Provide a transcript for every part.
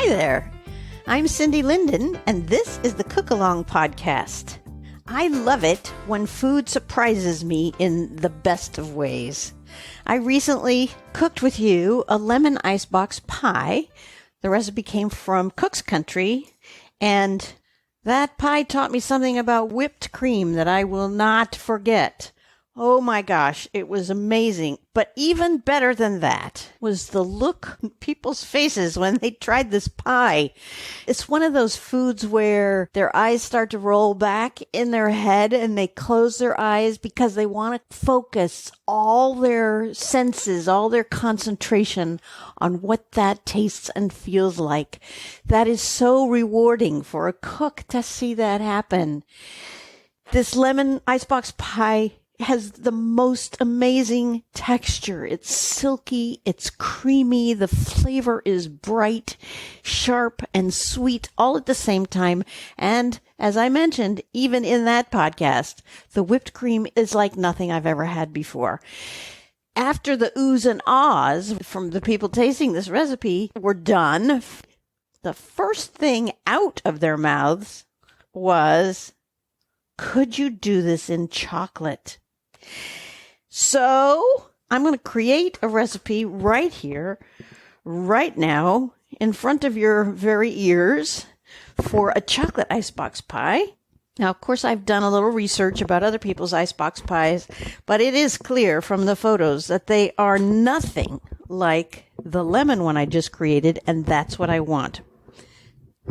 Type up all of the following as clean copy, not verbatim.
Hi there. I'm Cindy Linden, and this is the Cookalong podcast. I love it when food surprises me in the best of ways. I recently cooked with you a lemon icebox pie. The recipe came from Cook's Country, and that pie taught me something about whipped cream that I will not forget. Oh my gosh, it was amazing. But even better than that was the look on people's faces when they tried this pie. It's one of those foods where their eyes start to roll back in their head and they close their eyes because they want to focus all their senses, all their concentration on what that tastes and feels like. That is so rewarding for a cook to see that happen. This lemon icebox pie has the most amazing texture. It's silky, it's creamy, the flavor is bright, sharp, and sweet all at the same time. And as I mentioned, even in that podcast, the whipped cream is like nothing I've ever had before. After the oohs and ahs from the people tasting this recipe were done, the first thing out of their mouths was, could you do this in chocolate? So I'm going to create a recipe right here, right now, in front of your very ears for a chocolate icebox pie. Now, of course, I've done a little research about other people's icebox pies, but it is clear from the photos that they are nothing like the lemon one I just created, and that's what I want.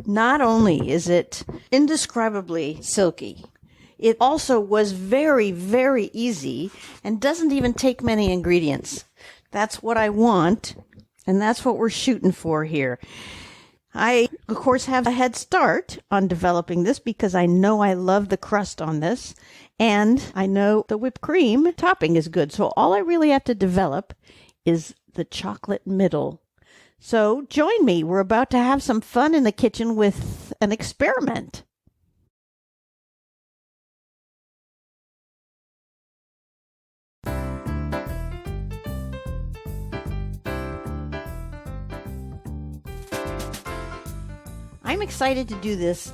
Not only is it indescribably silky, it also was very, very easy and doesn't even take many ingredients. That's what I want, and that's what we're shooting for here. I, of course, have a head start on developing this because I know I love the crust on this, and I know the whipped cream topping is good. So all I really have to develop is the chocolate middle. So join me. We're about to have some fun in the kitchen with an experiment. I'm excited to do this.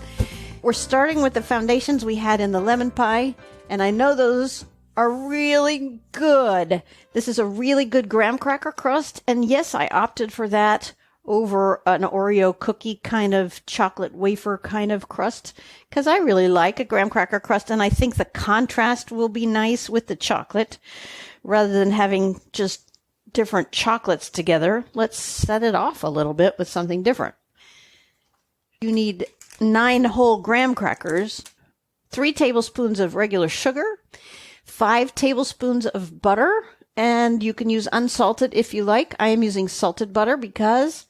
We're starting with the foundations we had in the lemon pie, and I know those are really good. This is a really good graham cracker crust, and yes, I opted for that over an Oreo cookie kind of chocolate wafer kind of crust, because I really like a graham cracker crust, and I think the contrast will be nice with the chocolate, rather than having just different chocolates together. Let's set it off a little bit with something different. You need 9 whole graham crackers, 3 tablespoons of regular sugar, 5 tablespoons of butter, and you can use unsalted if you like. I am using salted butter because,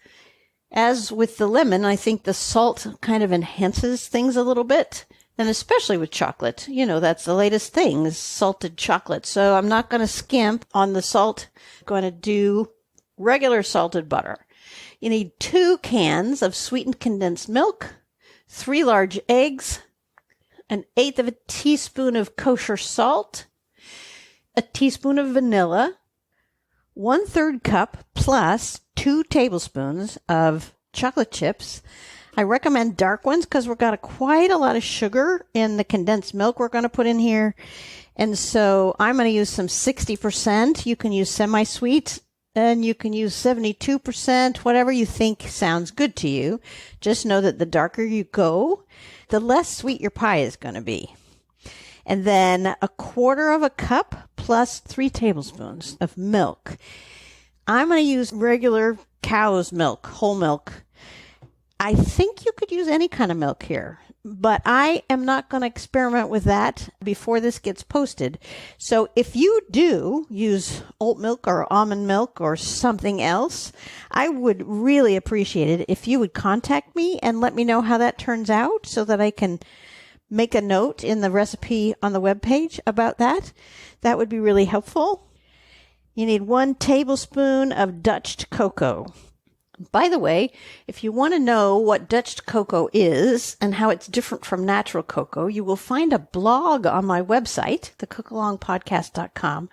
as with the lemon, I think the salt kind of enhances things a little bit, and especially with chocolate. You know, that's the latest thing, is salted chocolate. So I'm not going to skimp on the salt. I'm going to do regular salted butter. You need 2 cans of sweetened condensed milk, 3 large eggs, 1/8 of a teaspoon of kosher salt, a teaspoon of vanilla, 1/3 cup plus 2 tablespoons of chocolate chips. I recommend dark ones because we've got quite a lot of sugar in the condensed milk we're going to put in here. And so I'm going to use some 60%. You can use semi-sweet. And you can use 72%, whatever you think sounds good to you. Just know that the darker you go, the less sweet your pie is going to be. And then 1/4 cup plus 3 tablespoons of milk. I'm going to use regular cow's milk, whole milk. I think you could use any kind of milk here, but I am not going to experiment with that before this gets posted. So if you do use oat milk or almond milk or something else, I would really appreciate it if you would contact me and let me know how that turns out so that I can make a note in the recipe on the webpage about that. That would be really helpful. You need 1 tablespoon of Dutch cocoa. By the way, if you want to know what Dutch cocoa is and how it's different from natural cocoa, you will find a blog on my website, thecookalongpodcast.com,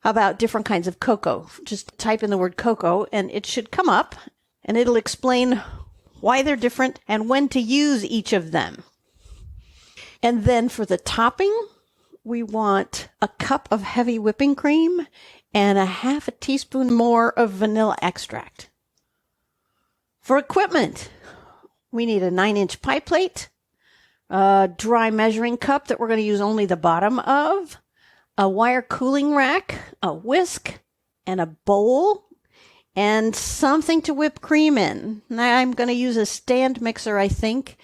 about different kinds of cocoa. Just type in the word cocoa and it should come up and it'll explain why they're different, and when to use each of them. And then for the topping, we want a cup of heavy whipping cream and a half a teaspoon more of vanilla extract. For equipment, we need a 9-inch pie plate, a dry measuring cup that we're going to use only the bottom of, a wire cooling rack, a whisk, and a bowl, and something to whip cream in. Now, I'm going to use a stand mixer, I think,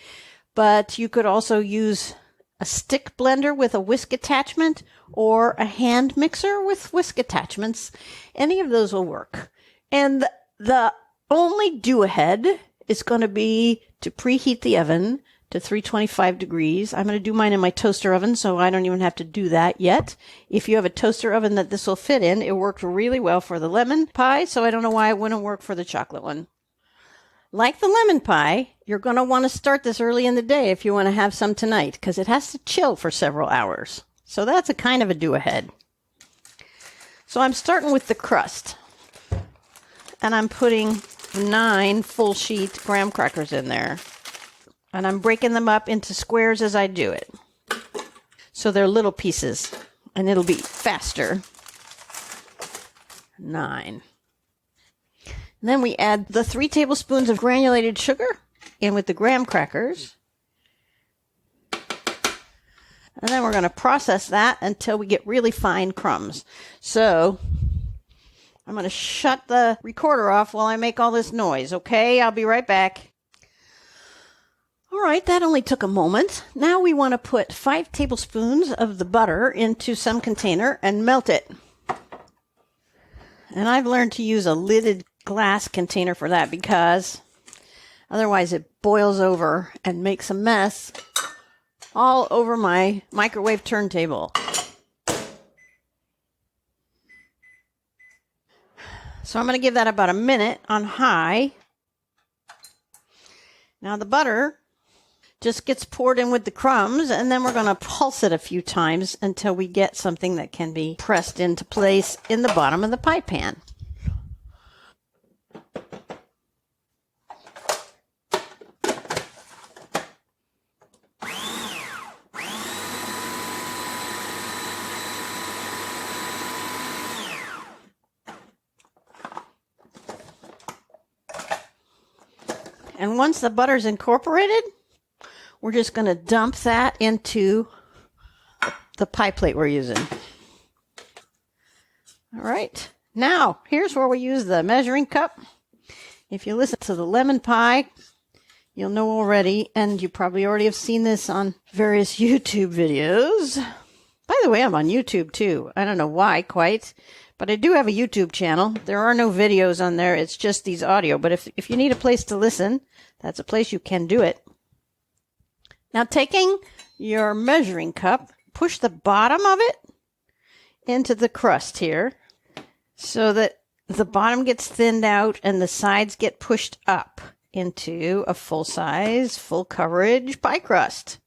but you could also use a stick blender with a whisk attachment or a hand mixer with whisk attachments. Any of those will work. And the only do-ahead is going to be to preheat the oven to 325 degrees. I'm going to do mine in my toaster oven, so I don't even have to do that yet. If you have a toaster oven that this will fit in, it worked really well for the lemon pie, so I don't know why it wouldn't work for the chocolate one. Like the lemon pie, you're going to want to start this early in the day if you want to have some tonight, because it has to chill for several hours. So that's a kind of a do-ahead. So I'm starting with the crust. And I'm putting 9 full sheet graham crackers in there. And I'm breaking them up into squares as I do it. So they're little pieces. And it'll be faster. 9. And then we add the 3 tablespoons of granulated sugar in with the graham crackers. And then we're going to process that until we get really fine crumbs. So I'm going to shut the recorder off while I make all this noise, okay? I'll be right back. All right, that only took a moment. Now we want to put 5 tablespoons of the butter into some container and melt it. And I've learned to use a lidded glass container for that because otherwise it boils over and makes a mess all over my microwave turntable. So I'm going to give that about a minute on high. Now the butter just gets poured in with the crumbs, and then we're going to pulse it a few times until we get something that can be pressed into place in the bottom of the pie pan. And once the butter's incorporated, we're just going to dump that into the pie plate we're using. All right. Now, here's where we use the measuring cup. If you listen to the lemon pie, you'll know already, and you probably already have seen this on various YouTube videos. By the way, I'm on YouTube too. I don't know why quite, but I do have a YouTube channel. There are no videos on there. It's just these audio. But if you need a place to listen, that's a place you can do it. Now, taking your measuring cup, push the bottom of it into the crust here so that the bottom gets thinned out and the sides get pushed up into a full-size, full-coverage pie crust.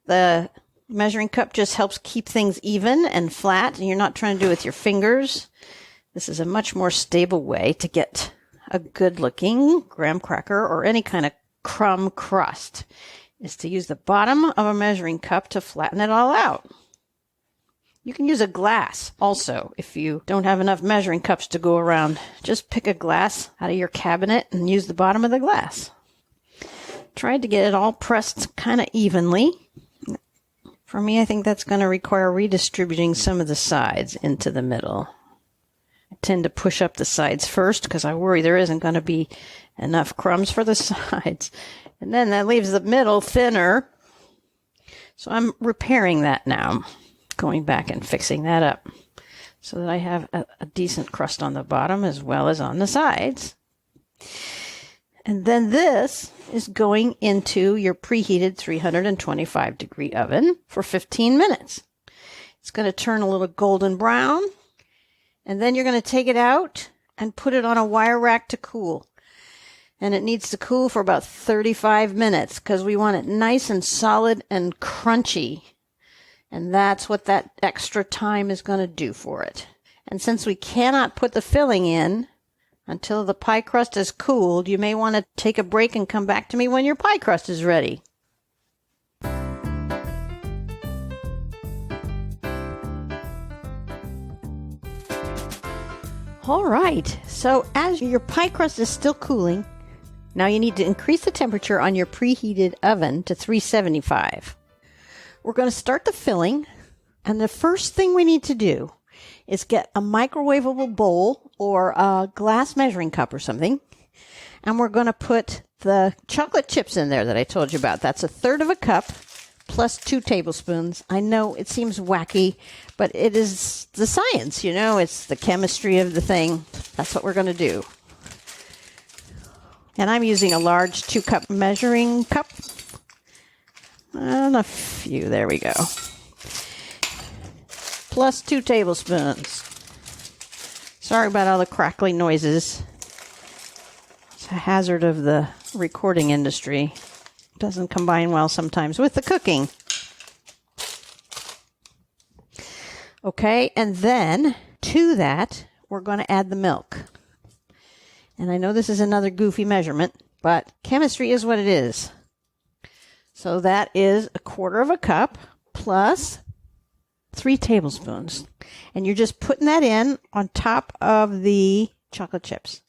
The measuring cup just helps keep things even and flat, and you're not trying to do it with your fingers. This is a much more stable way to get a good-looking graham cracker or any kind of crumb crust, is to use the bottom of a measuring cup to flatten it all out. You can use a glass also if you don't have enough measuring cups to go around. Just pick a glass out of your cabinet and use the bottom of the glass. Try to get it all pressed kind of evenly. For me, I think that's going to require redistributing some of the sides into the middle. I tend to push up the sides first because I worry there isn't going to be enough crumbs for the sides. And then that leaves the middle thinner. So I'm repairing that now, going back and fixing that up so that I have a decent crust on the bottom as well as on the sides. And then this is going into your preheated 325 degree oven for 15 minutes. It's going to turn a little golden brown, and then you're going to take it out and put it on a wire rack to cool. And it needs to cool for about 35 minutes because we want it nice and solid and crunchy. And that's what that extra time is going to do for it. And since we cannot put the filling in until the pie crust is cooled. You may want to take a break and come back to me when your pie crust is ready. All right, so as your pie crust is still cooling, now you need to increase the temperature on your preheated oven to 375. We're going to start the filling, and the first thing we need to do is get a microwavable bowl or a glass measuring cup or something, and we're going to put the chocolate chips in there that I told you about. That's 1/3 of a cup plus 2 tablespoons. I know it seems wacky, but it is the science, it's the chemistry of the thing. That's what we're going to do. And I'm using a large 2-cup measuring cup. And a few, there we go. Plus 2 tablespoons. Sorry about all the crackling noises. It's a hazard of the recording industry. Doesn't combine well sometimes with the cooking. Okay, and then to that, we're going to add the milk. And I know this is another goofy measurement, but chemistry is what it is. So that is 1/4 of a cup plus 3 tablespoons. And you're just putting that in on top of the chocolate chips.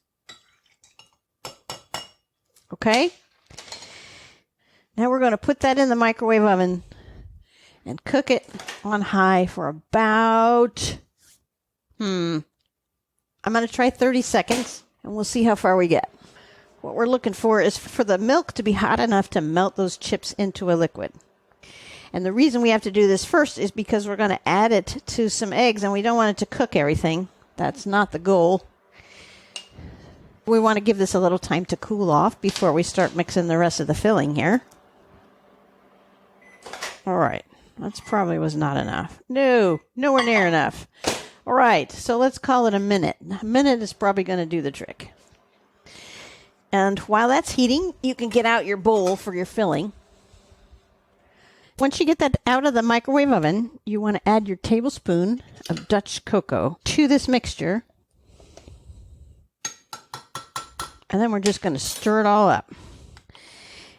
Okay? Now we're going to put that in the microwave oven and cook it on high for about, I'm going to try 30 seconds, and we'll see how far we get. What we're looking for is for the milk to be hot enough to melt those chips into a liquid. And the reason we have to do this first is because we're going to add it to some eggs, and we don't want it to cook everything. That's not the goal. We want to give this a little time to cool off before we start mixing the rest of the filling here. All right. That probably was not enough. No, nowhere near enough. All right. So let's call it a minute. A minute is probably going to do the trick. And while that's heating, you can get out your bowl for your filling. Once you get that out of the microwave oven, you want to add your tablespoon of Dutch cocoa to this mixture. And then we're just going to stir it all up.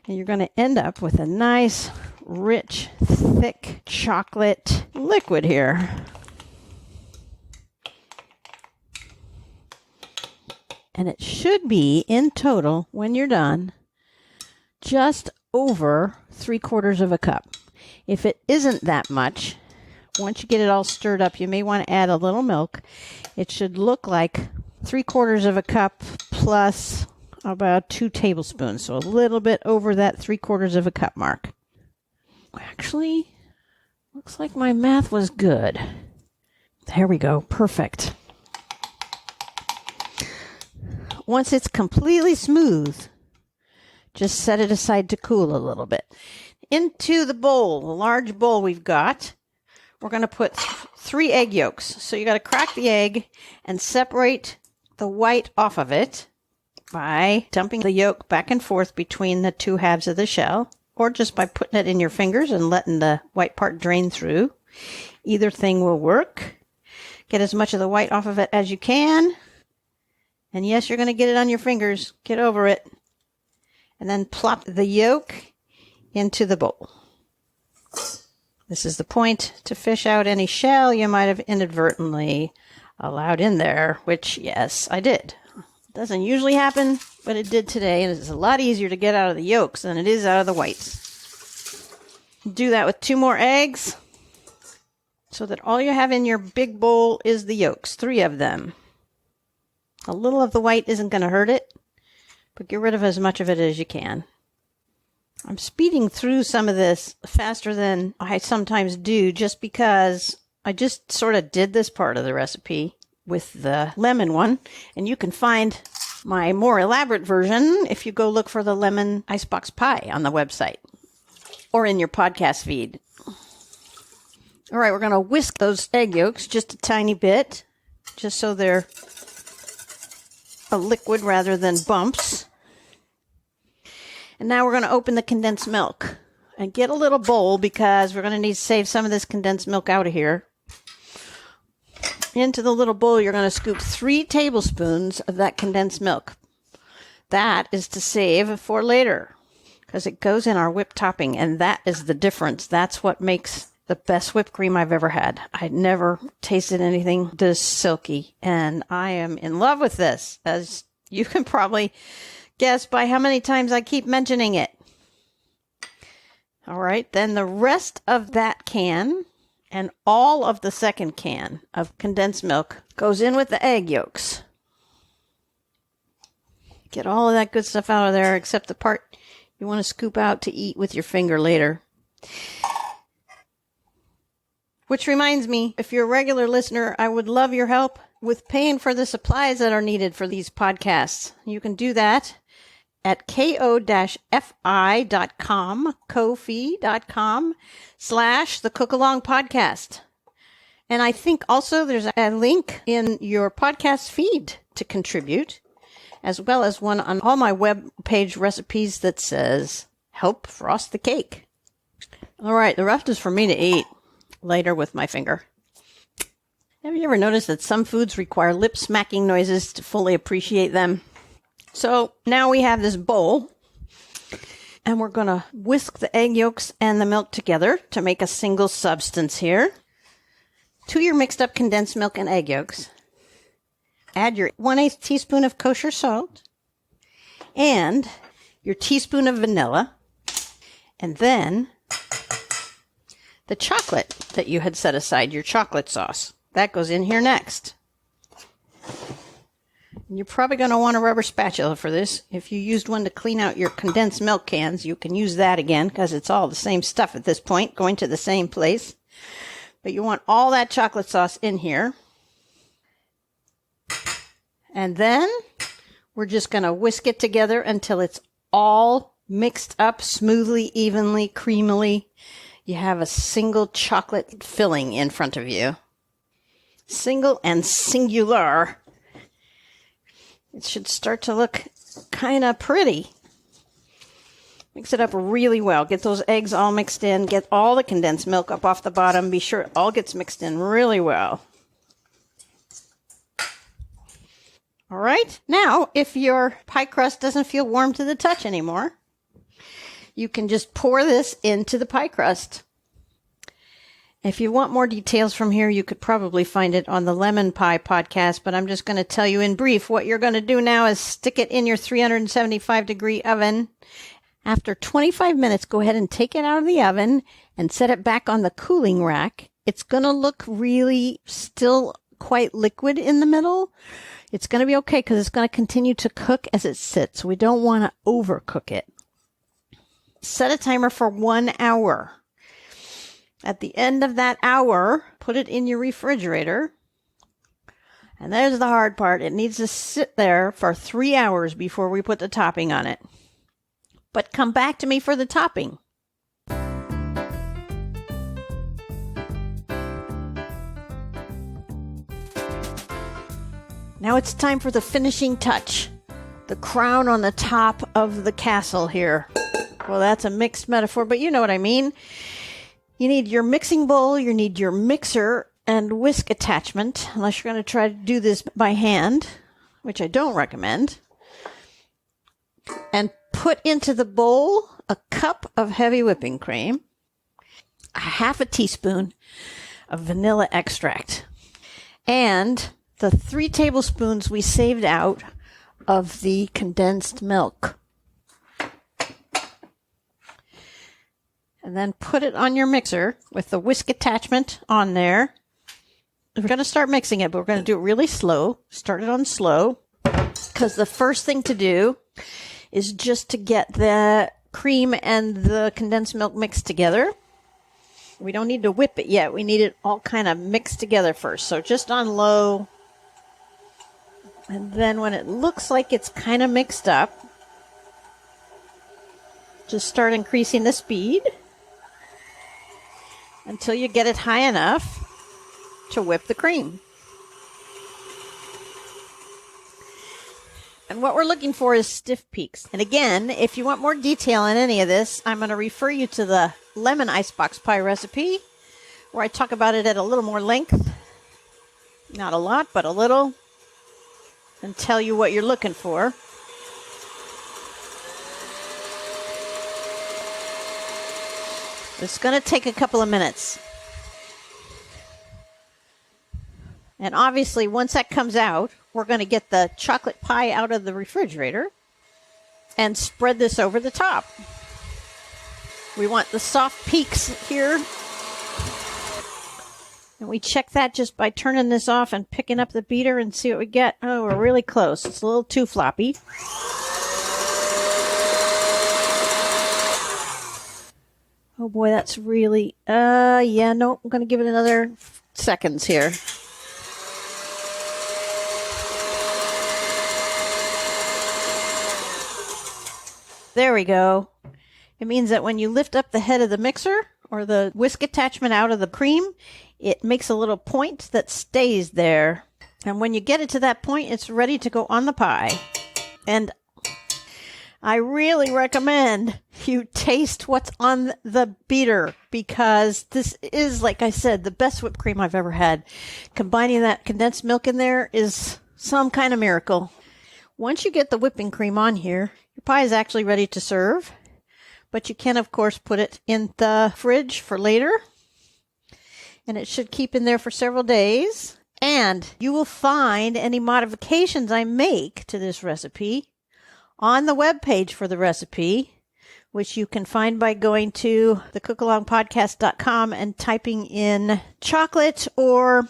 And you're going to end up with a nice, rich, thick chocolate liquid here. And it should be, in total, when you're done, just over 3/4 of a cup. If it isn't that much, once you get it all stirred up, you may want to add a little milk. It should look like 3/4 of a cup plus about 2 tablespoons. So a little bit over that 3/4 of a cup mark. Actually, looks like my math was good. There we go. Perfect. Once it's completely smooth, just set it aside to cool a little bit. Into the bowl, the large bowl we've got, we're going to put 3 egg yolks. So you got to crack the egg and separate the white off of it by dumping the yolk back and forth between the 2 halves of the shell, or just by putting it in your fingers and letting the white part drain through. Either thing will work. Get as much of the white off of it as you can. And yes, you're going to get it on your fingers. Get over it. And then plop the yolk into the bowl. This is the point to fish out any shell you might have inadvertently allowed in there, which, yes, I did. Doesn't usually happen, but it did today, and it's a lot easier to get out of the yolks than it is out of the whites. Do that with 2 more eggs, so that all you have in your big bowl is the yolks, 3 of them. A little of the white isn't going to hurt it, but get rid of as much of it as you can. I'm speeding through some of this faster than I sometimes do, just because I just sort of did this part of the recipe with the lemon one, and you can find my more elaborate version if you go look for the lemon icebox pie on the website or in your podcast feed. All right, we're going to whisk those egg yolks just a tiny bit, just so they're a liquid rather than bumps. And now we're going to open the condensed milk and get a little bowl, because we're going to need to save some of this condensed milk out of here. into the little bowl, you're going to scoop 3 tablespoons of that condensed milk. That is to save for later because it goes in our whipped topping, and that is the difference. That's what makes the best whipped cream I've ever had. I never tasted anything this silky, and I am in love with this, as you can probably guess by how many times I keep mentioning it. All right, then the rest of that can and all of the second can of condensed milk goes in with the egg yolks. Get all of that good stuff out of there except the part you want to scoop out to eat with your finger later. Which reminds me, if you're a regular listener, I would love your help with paying for the supplies that are needed for these podcasts. You can do that at ko-fi.com, ko-fi.com/the Cookalong podcast. And I think also there's a link in your podcast feed to contribute, as well as one on all my web page recipes that says, help frost the cake. All right, the rest is for me to eat later with my finger. Have you ever noticed that some foods require lip smacking noises to fully appreciate them? So now we have this bowl, and we're going to whisk the egg yolks and the milk together to make a single substance here. To your mixed up condensed milk and egg yolks, add your 1/8 teaspoon of kosher salt and your teaspoon of vanilla, and then the chocolate that you had set aside, your chocolate sauce. That goes in here next. And you're probably going to want a rubber spatula for this. If you used one to clean out your condensed milk cans, you can use that again because it's all the same stuff at this point, going to the same place. But you want all that chocolate sauce in here. And then we're just going to whisk it together until it's all mixed up smoothly, evenly, creamily. You have a single chocolate filling in front of you. Single and singular. It should start to look kind of pretty. Mix it up really well. Get those eggs all mixed in. Get all the condensed milk up off the bottom. Be sure it all gets mixed in really well. All right. Now, if your pie crust doesn't feel warm to the touch anymore, you can just pour this into the pie crust. If you want more details from here, you could probably find it on the Lemon Pie podcast, but I'm just going to tell you in brief. What you're going to do now is stick it in your 375-degree oven. After 25 minutes, go ahead and take it out of the oven and set it back on the cooling rack. It's going to look really still quite liquid in the middle. It's going to be okay because it's going to continue to cook as it sits. We don't want to overcook it. Set a timer for 1 hour. At the end of that hour, put it in your refrigerator. And there's the hard part. It needs to sit there for 3 hours before we put the topping on it. But come back to me for the topping. Now it's time for the finishing touch. The crown on the top of the castle here. Well, that's a mixed metaphor, but you know what I mean. You need your mixing bowl, you need your mixer and whisk attachment, unless you're going to try to do this by hand, which I don't recommend. And put into the bowl a cup of heavy whipping cream, a half a teaspoon of vanilla extract, and the 3 tablespoons we saved out of the condensed milk. And then put it on your mixer with the whisk attachment on there. We're going to start mixing it, but we're going to do it really slow. Start it on slow, because the first thing to do is just to get the cream and the condensed milk mixed together. We don't need to whip it yet. We need it all kind of mixed together first. So just on low. And then when it looks like it's kind of mixed up, just start increasing the speed until you get it high enough to whip the cream. And what we're looking for is stiff peaks. And again, if you want more detail on any of this, I'm going to refer you to the lemon icebox pie recipe, where I talk about it at a little more length. Not a lot, but a little. And tell you what you're looking for. It's going to take a couple of minutes. And obviously, once that comes out, we're going to get the chocolate pie out of the refrigerator and spread this over the top. We want the soft peaks here. And we check that just by turning this off and picking up the beater and see what we get. Oh, we're really close. It's a little too floppy. Oh boy, that's really, yeah, no, I'm going to give it another seconds here. There we go. It means that when you lift up the head of the mixer or the whisk attachment out of the cream, it makes a little point that stays there. And when you get it to that point, it's ready to go on the pie. And I really recommend you taste what's on the beater because this is, like I said, the best whipped cream I've ever had. Combining that condensed milk in there is some kind of miracle. Once you get the whipping cream on here, your pie is actually ready to serve, but you can, of course, put it in the fridge for later, and it should keep in there for several days. And you will find any modifications I make to this recipe on the webpage for the recipe, which you can find by going to the cookalongpodcast.com and typing in chocolate, or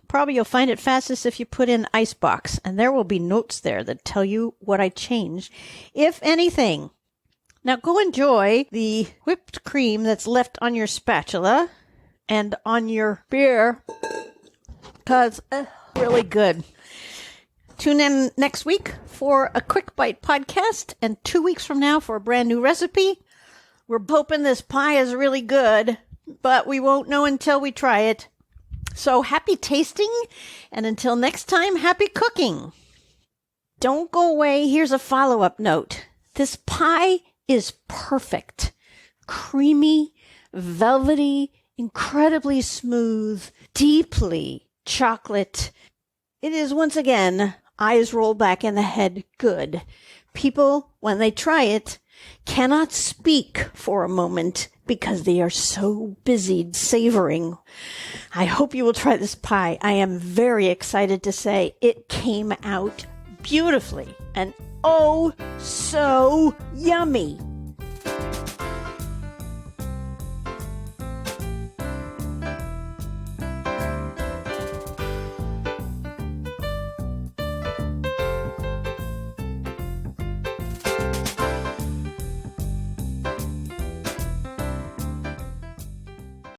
probably you'll find it fastest if you put in Icebox, and there will be notes there that tell you what I changed, if anything. Now go enjoy the whipped cream that's left on your spatula and on your beer, because really good. Tune in next week for a Quick Bite podcast, and 2 weeks from now for a brand new recipe. We're hoping this pie is really good, but we won't know until we try it. So happy tasting, and until next time, happy cooking. Don't go away. Here's a follow-up note. This pie is perfect. Creamy, velvety, incredibly smooth, deeply chocolate. It is, once again, eyes roll back in the head good. People, when they try it, cannot speak for a moment because they are so busy savoring. I hope you will try this pie. I am very excited to say it came out beautifully and oh so yummy.